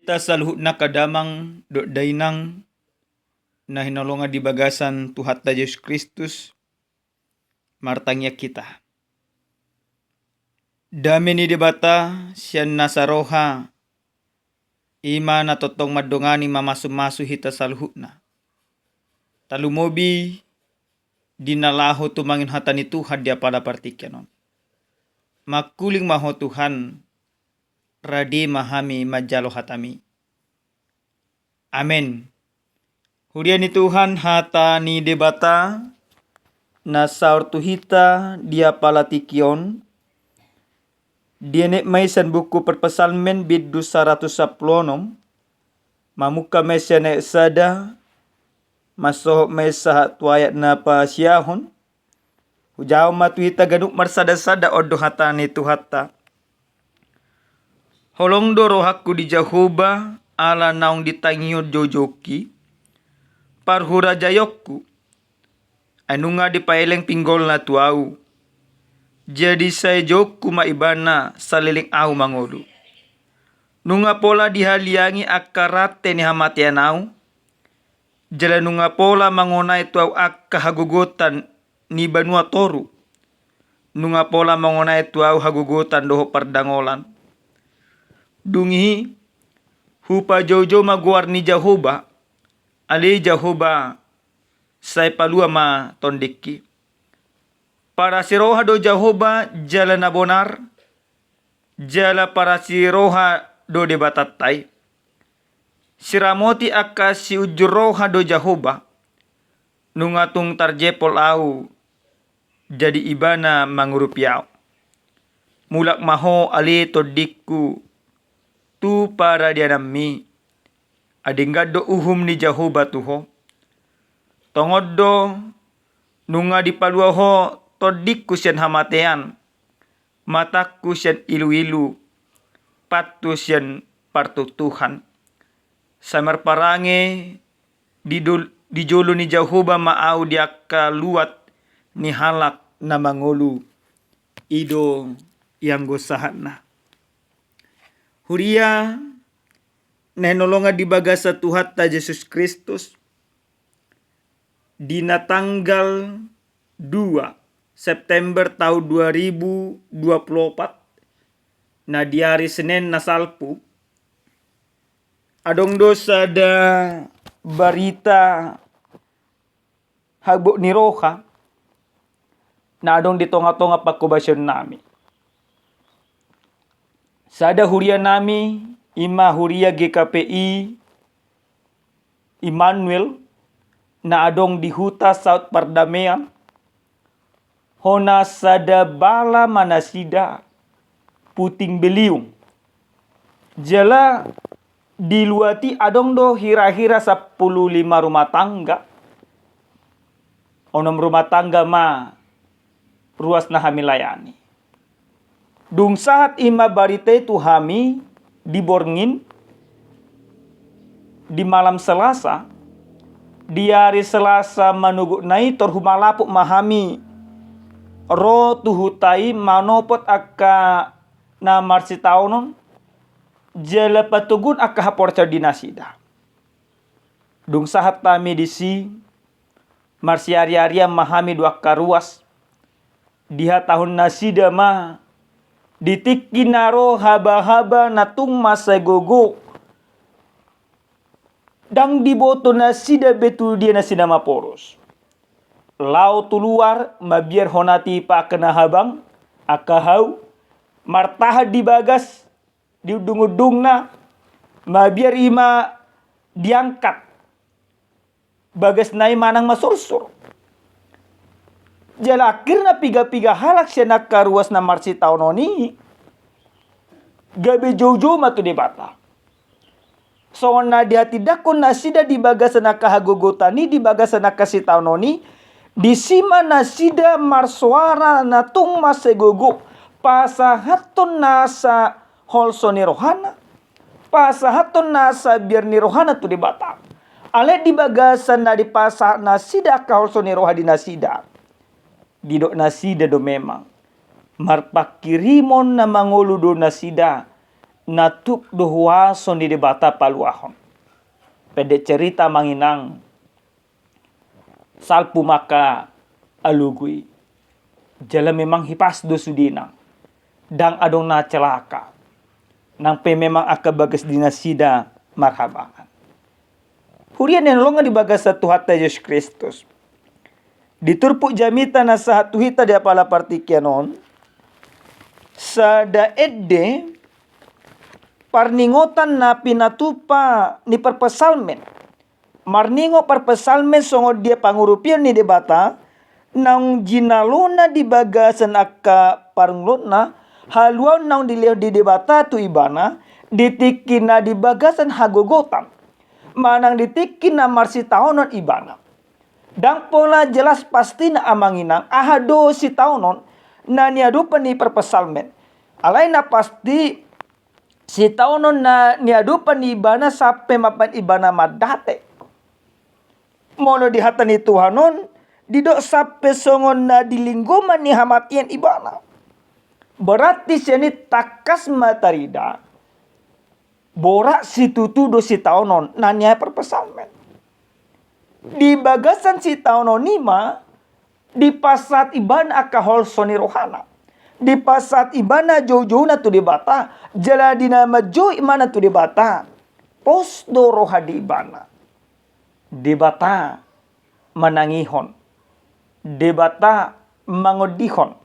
Hita saluhutna kadamang dot dainang na hinolonga di bagasan Tuhan ta Yesus Kristus martangya kita. Dami ni debata siyan nasaroha ima na totong madongani mamasu-masu hita saluhutna. Talumobi dinalaho tumangin hata ni Tuhan dia pada partikyanon. Makuling maho Tuhan radi mahami majalo hatami. Amen. Huria ni Tuhan hata ni debata na saur tuhita dia palatikyon. Dianek maisan buku perpesalmen bidu 110 mamuka mesya na sada masoh mesah tuayat na pasyahon. Hujaw matuhita ganuk marsada-sada odo hata ni Tuhata. Holong do rohaku di Jehovah ala naung ditangyo jojoki parhura jayokku anunga di paeleng pinggol na tuau jadi saya jokku maibana saliling au mangodu nunga pola dihaliangi akarate ni hamatian au jala nunga pola mangonai tuau akka hagugotan ni banua toru nunga pola mangonai tuau hagugotan doho pardangolan dungi hupa jojo maguar ni Jehovah ali Jehovah sai palua ma tondeki para siroha do Jehovah jala na bonar jala para siroha do debatatai siramoti akka si ujuroha do Jehovah nungatung tarjepol au jadi ibana mangurupiao mulak maho ali todikku tu para dianami adinggado uhum ni Jehovah tuho tongodo nunga dipalua ho todikku sian hamatean mataku sian ilu-ilu patu sian partu Tuhan samar parange di jolo ni Jehovah maau diaka luat ni halak na mangolu ido yang gosahatna. Huria nenolonga di bagasa Tuhan ta Yesus Kristus dina tanggal 2 September tahun 2024 na di hari Senin na salpu adong dosa da barita habuk ni roha na adong di tonga-tonga pakubasyon nami. Sada huria nami ima huria GKPI Immanuel na adong di huta South Pardamaian hona sada bala manasida puting beliung jala diluati adong do hira-hira 15 rumah tangga onom rumah tangga ma ruas na hamilayani dung saat ima barite tu hami diborngin di malam Selasa di hari Selasa manugu nai torhumalapuk mahami ro tuhutai manopot akka na marsitaunon jala patugun akka haporca dinasida dung sahat tami disi marsiari-aria mahami dua karuas diha tahun nasida ma ditiki naro haba-haba natung masa gogo dang diboto nasida betul dia nasida maporos lau tuluar mabiar honati pa kena habang akahau martaha di bagas di udung-udung na mabiar ima diangkat bagas nai manang masursur jala akhirna piga-piga halak siya karuas na marsi taunoni gabe jojo matu debata so na di hati dakon nasida di bagasan nakahagogotani di bagasan nakasi taunoni di sima nasida marsuara na tung masegogo pasahaton nasa holso ni rohana pasahaton nasa biar ni rohana tu debata ale di bagasan na di pasa nasida ka holso ni roha di nasida didok nasida do memang marpakirimon na mangolu do nasida natuk dohuason di debata paluahon. Pede cerita manginang salpu maka alugui. Jala memang hipas do sudinang. Dang adong na celaka. Nang pe memang aka bagas dinasida marhabangan. Hurian yang longa di bagas satu hatta Yesus Kristus. Diturpuk jamita na sa hatuhita di apala partikianon. Sa daedde parningotan na pinatupa ni perpesalmen. Marningo perpesalmen songod dia pangurupian ni debata. Nang jinalona di bagasan akka parnglotna. Haluan nang dilihat di debata tu ibana. Ditikina di bagasan hagogotan. Manang ditikina marsi taonon ibana. Dan pola jelas pasti na amanginang ahado si taonon na niadupan ni perpesalmen. Alay na pasti si taonon na niadupan ni ibana sampai mapan ibana madate. Molo di hata ni Tuhanon didok sampai songon na dilingguman ni hamatian ibana. Berarti siya ni takas matarida. Borak si tutudo si taonon na niya perpesalmen. Di bagasan si taonon nima, di pasat ibana akahol soni rohana. Di pasat ibana jojo na tu debata, jala dinama jo imana tu debata. Pos do roha di ibana. Debata manangihon. Debata mangodihon.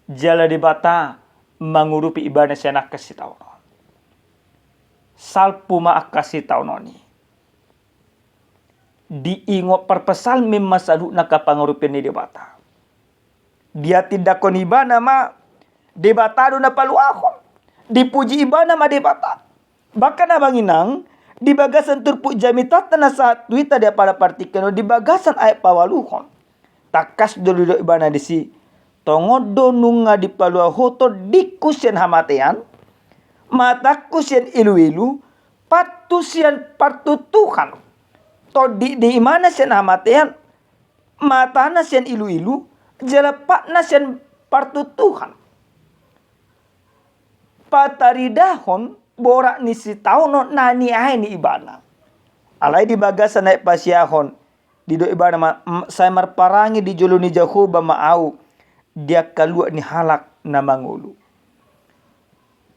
Jala debata mangurupi ibana siya nakasi taonon. Salpu maakasi taononi. Diingot perpesal memasalu na kapangurupian ni debata. Dia tidak kon ibana ma debata do na paluahon. Dipuji ibana ma debata. Bahkan abanginang di bagasan turpuk jamitata na saat tuita dia pada partikel di bagasan ayat pawaluhon. Takas dulu ibana disi tongodo nunga di paluahoto dikusian hamatean. Mataku sian ilu-ilu patu sian partutuhan. To di imana sian hamatean matana sian ilu-ilu jalapatna sian partutuhan. Pataridahon borak ni si taono nani ay ni ibana. Alay di bagasan naik pasyahon. Di do ibana saya marparangi di jolo ni Jehovah maau. Dia kaluak ni halak na mangulu.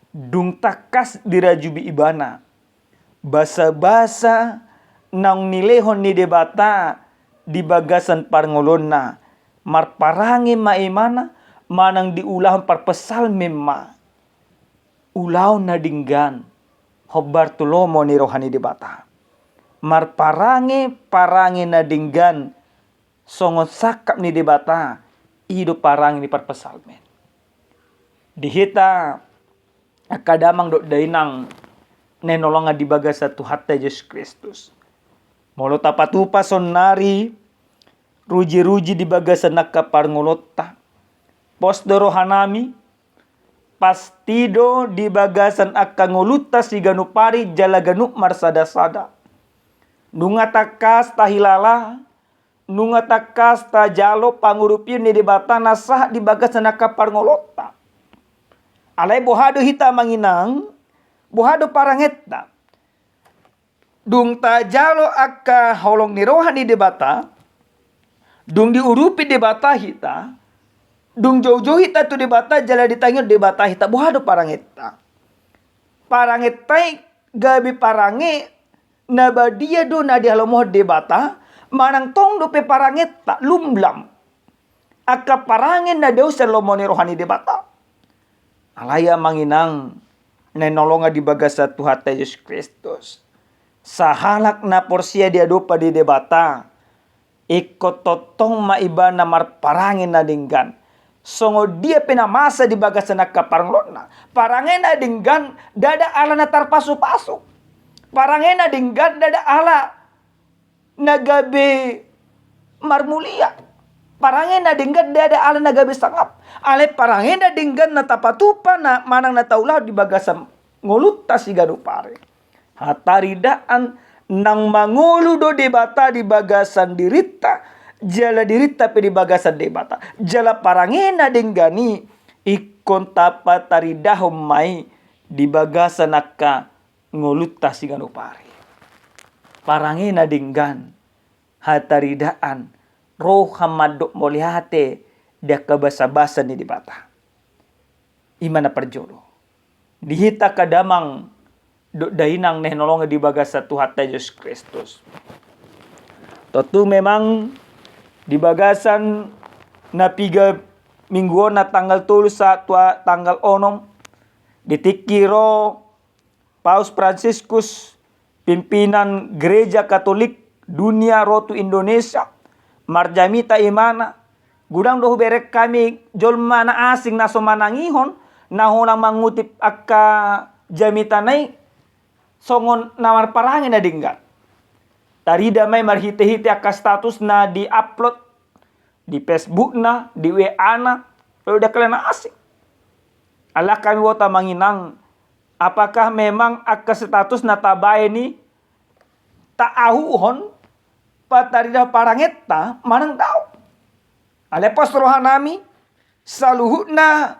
Dung takas dirajubi ibana. Basa-basa nang nilehon ni debata di bagasan parngolonna. Marparangi maimana manang diulahon parpesal memma. Ulaw na dinggan. Hobartulomo ni rohani debata. Marparangi parangi na dinggan. Songot sakap ni debata. Ido parangi ni parpesalmen. Dihita akadamang do dainang nenolonga di bagas satu hatta Yesus Kristus. Molo tapatupa sonari ruji-ruji di bagasan nakaparngolota. Posdoro hanami pastido di bagasan akangoluta si ganupari jala ganup marsada-sada. Nunga takas tahilala, nunga takas tajalo pangurupin ni debata nasah di bagasan nakaparngolota. Alay bohado hita manginang, bohado parangetta. Dung tajalo akka holong ni rohani debata, dung diurupi debata hita, dung jauh-jauh hita tu debata jala ditangyo debata hita, bohado parangetta. Parangettai gabi parange nabadia do na dihalomoh debata, manang tong do pe parangetta lumlam. Akka parangen na deus selomoni rohani debata. Alaya manginang nenolonga di bagasa Tuhan Yesus Kristus. Sahalak na porsia dia dopa di debata. Ikot totong maiba na marparangin na dinggan. Songo dia pinamasa di bagasa na kaparanglona. Parangin na dinggan dada ala na tarpasu-pasu. Parangin na dinggan dada ala nagabi marmulia. Parangin na dinggan dada ala nagabi sangap. Ale parangin na dinggan na tapatupa na manang nataulah di bagasa nguluta si ganupare. Hataridaan nang mangulu do debata di bagasan dirita. Jala dirita pe di bagasan debata. Jala parangena denggani ikon tapa taridahom mai di bagasan akka ngolutta si ganupari. Parangi na dinggan hataridaan roh hamadok molihate dia kabasa-basa ni dibata. Imana perjolo. Dihita kadamang dainang nehnolong di bagasa Tuhan Yesus Kristus. Tentu memang di bagasan na 3 minggu na tanggal 3 sa tanggal 6 ditikiro Paus Fransiskus pimpinan Gereja Katolik dunia rotu Indonesia marjamita imana gudang doh berek kami jolma na asing na somanangihon na honang mangutip akka jamitanay songon namar parangin na dinggat. Tarida may marhite-hite akka status na di-upload di Facebook na, di WA na, o da kala na asing. Ala kami wata manginang, apakah memang akka status na tabay ni taahuhon patarida parangeta manang tao. Ale pasrohan nami saluhut na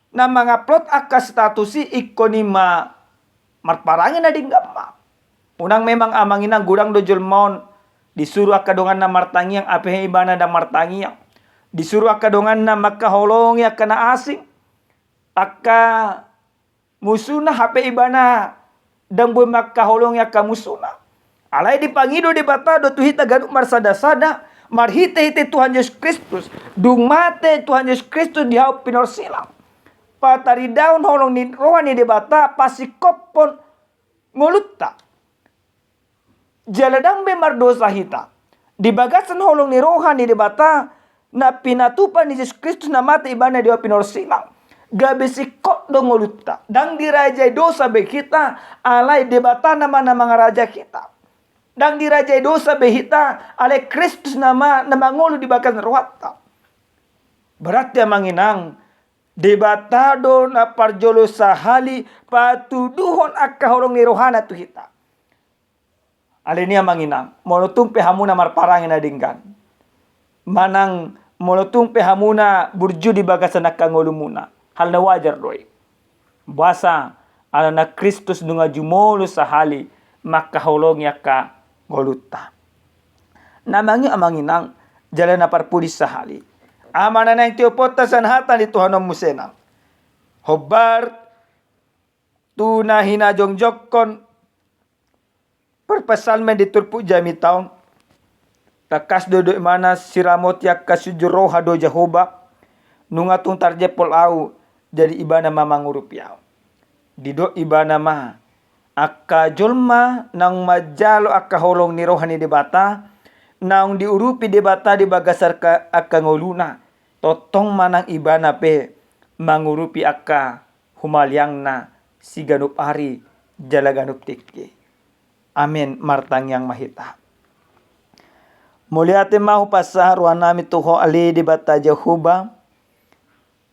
mangupload akka statusi ikonima marparangin na dinggama. Unang memang amanginang gudang do julmon disuruh akadongan na martangiang apehe ibana da martangiang. Disuruh akadongan na makaholong ya kana asing. Akka musuna hape ibana dan boy makaholong ya ka musuna. Alay dipangido di bata do tuhita ganuk marsada-sada marhite-hite Tuhan Yesus Kristus. Dung mate Tuhan Yesus Kristus dihau pinorsilang. Patari daun holong ni rohani di bata pasikopon ngolutta. Jaladang memar dosa hita. Di bagasan holong ni rohani di bata na pinatupan ni Yesus Kristus na mata ibana di pinorsilang. Gabi sikot do ngolutta. Dang dirajai dosa be kita alay di bata nama na mga raja kita. Dang dirajai dosa be kita alay Kristus nama na mangolo di bagasan rohata. Berarti manginang debatado na parjolo sahali patuduhon akka holong ni rohana tu hita. Alenia manginang molotung pehamuna marparangin na dinggan. Manang molotung pehamuna burju di bagasan akka ngolumuna. Hal na wajar doy. Basa ala na Kristus nunga jumolo sahali makaholong yaka ngolutta. Namangi amanginang jalan na parpulis sahali. Amana na yung tiopota sanhatan ni Tuhan ang musenang. Hobar, tuna hinajongjokon, perpasalmen di turpu jami taon. Takas dodo mana siramot yak kasujuroha do Jehoba. Nunga tuntar jepol au, jadi ibana mamangurup yao. Dido ibana ma, akka jolma nang majalo akka holong ni rohani di bata, naung diurupi di bata di bagasar ka akka ngoluna. Totong manang ibana pe mangurupi akka humalyang na si ganup ari jala ganup tiki. Amin martang yang mahita. Muliate mahu pasah ruan nami tuho ali di bata Jehoba.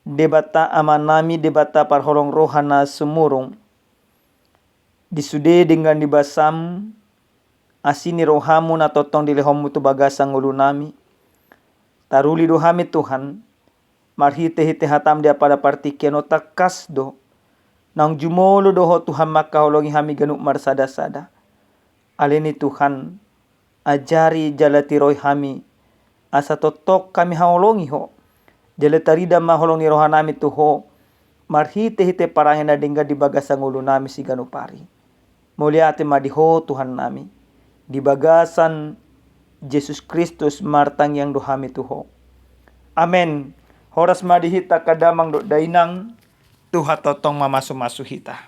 Di bata aman nami di bata parholong rohana sumurung. Disude dengan dibasam asini rohamu na totong dilehomu tu bagasang ulu nami. Taruli dohami Tuhan, marhite-hite hatam dia pada partikian otak kasdo, nang jumolo doho Tuhan maka holongi hami ganuk marsada-sada. Alini Tuhan, ajari jalati roy hami, asa totok kami haolongi ho, jalatarida maholongi rohanami tuho, marhite-hite parangin na dingga di bagasang ulo nami si ganupari. Muliate madiho Tuhan nami, di bagasan Yesus Kristus martang yang dohami tuho. Amen. Horas madihita kadamang do dainang Tuha totong mamasu-masu hita.